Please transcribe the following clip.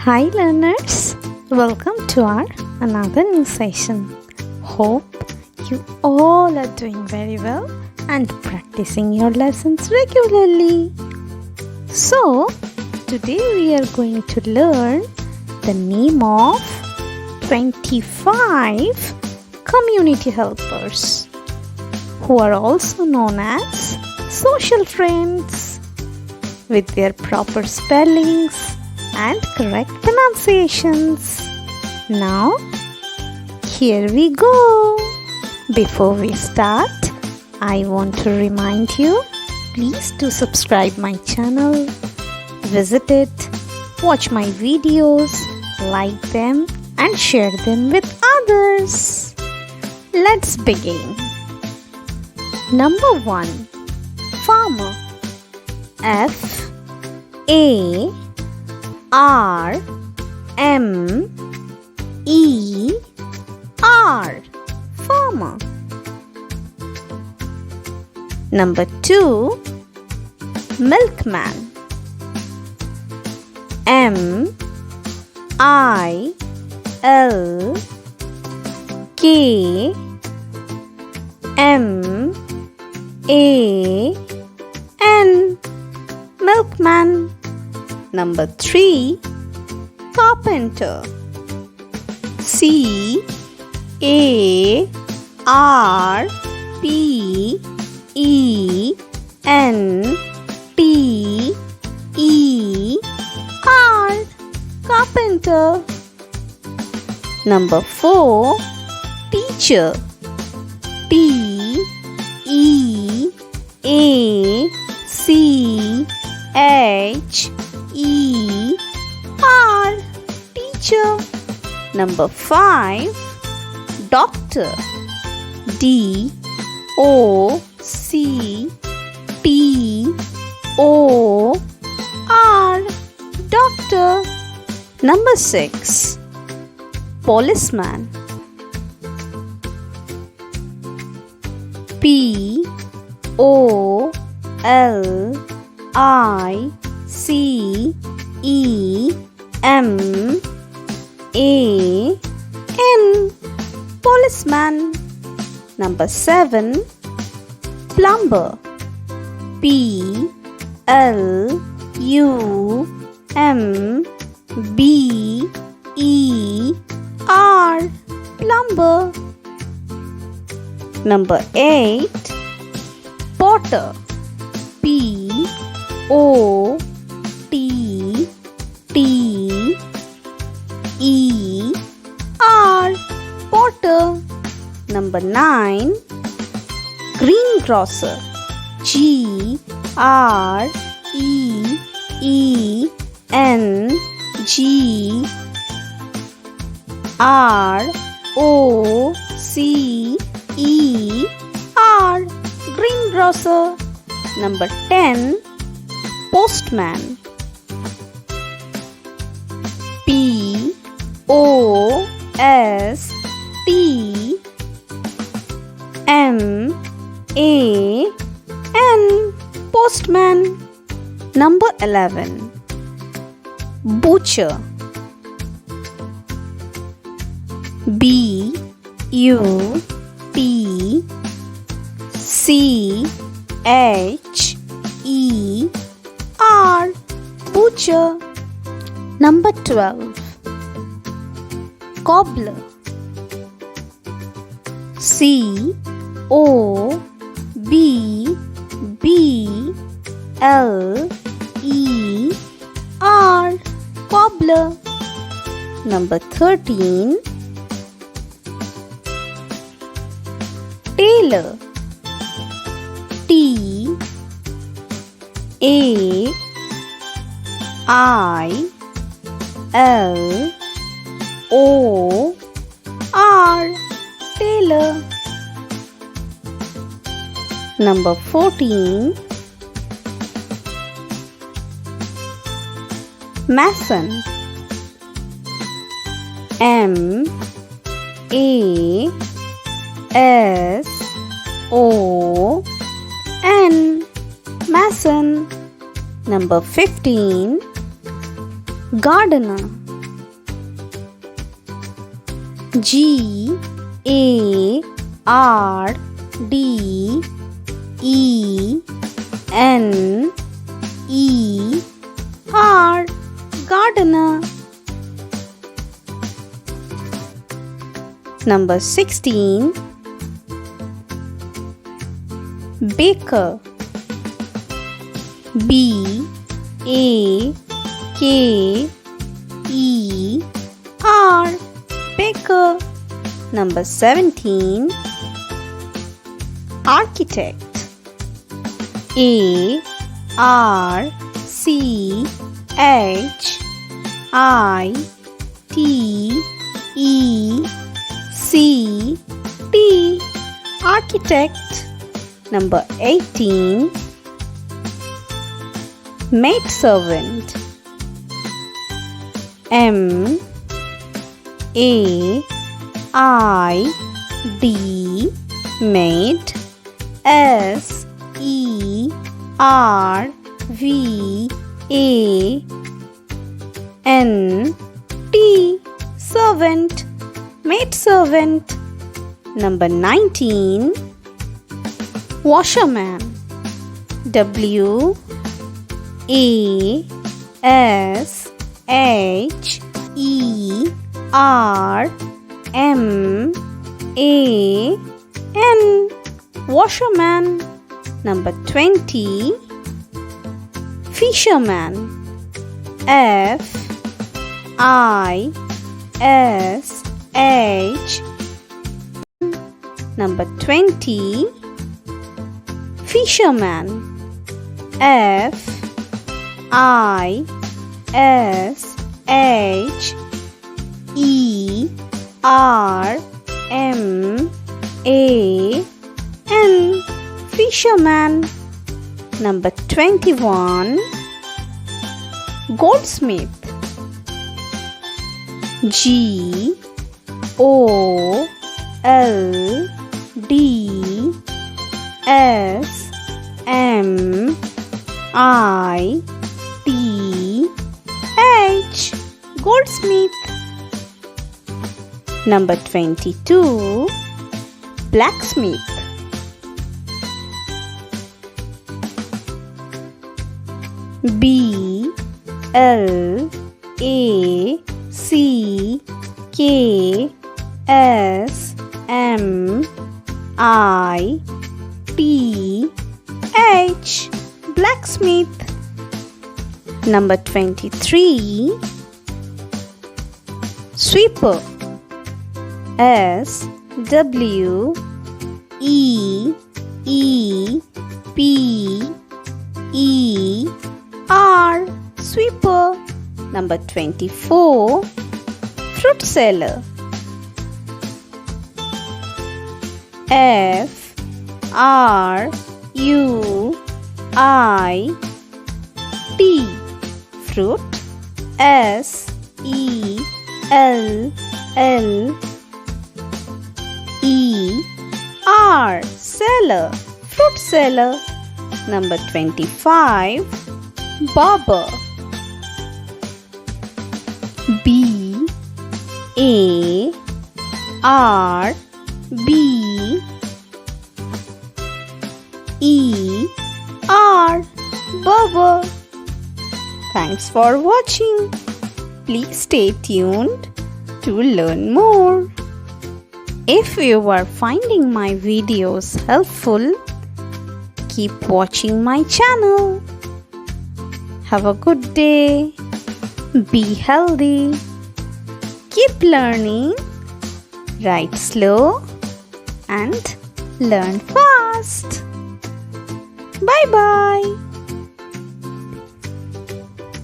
Hi learners, welcome to our another new session. Hope you all are doing very well and practicing your lessons regularly. So, today we are going to learn the name of 25 community helpers who are also known as social friends with their proper spellings and correct pronunciations. Now, here we go. Before we start, I want to remind you, please do subscribe my channel, visit it, watch my videos, like them and share them with others. Let's begin. Number 1. Farmer. F-A-R-M-E-R. Farmer. Number 2. Milkman. M-I-L-K-M-A-N. Milkman. Number 3. Carpenter. C-A-R-P-E-N-T-E-R. Carpenter. Number 4. Teacher. T-E-A-C-H-E-R. Teacher. Number 5. Doctor. D-O-C-T-O-R. Doctor. Number 6. Policeman. P-O-L-I-C-E-M-A-N. Policeman. Number 7. Plumber. P-L-U-M-B-E-R. Plumber. Number 8. Potter. P-O-T-T-E-R. Potter. Number 9. Greengrocer. G-R-E-N-G-R-O-C-E-R. Greengrocer. Number 10. Postman. P-O-S-T-M-A-N. Postman. Number 11. Butcher. B-U-T-C-H-E-R. Butcher. Number 12. Cobbler. C-O-B-B-L-E-R. Cobbler. Number 13. Tailor. T-A-I-L-O-R. Tailor. Number 14. Mason. M-A-S-O-N. Mason. Number 15. Gardener. G A R D E N E R, gardener. Number 16, baker. B A K E R, baker. Number 17, architect. A R C H I T E C T, architect. Number 18, maidservant. M A I D, maid. S E R V A N T, servant, maidservant. Number 19, washerman. W A S H E R M A N, washerman. Number 20, fisherman. F I S H. Number 20, fisherman. F I S H E R M A N, fisherman. Number 21, goldsmith. G O L D S M I T H, goldsmith. Number 22, blacksmith. B L A C K S M I T H, blacksmith. Number 23, sweeper. S W E E P E R, sweeper. Number 24, fruit seller. F R U I T, fruit. S E L L E R, seller, fruit seller. Number 25, barber. B A R B E R, barber. Thanks for watching. Please stay tuned to learn more. If you are finding my videos helpful, keep watching my channel. Have a good day. Be healthy. Keep learning. Write slow and learn fast. Bye bye.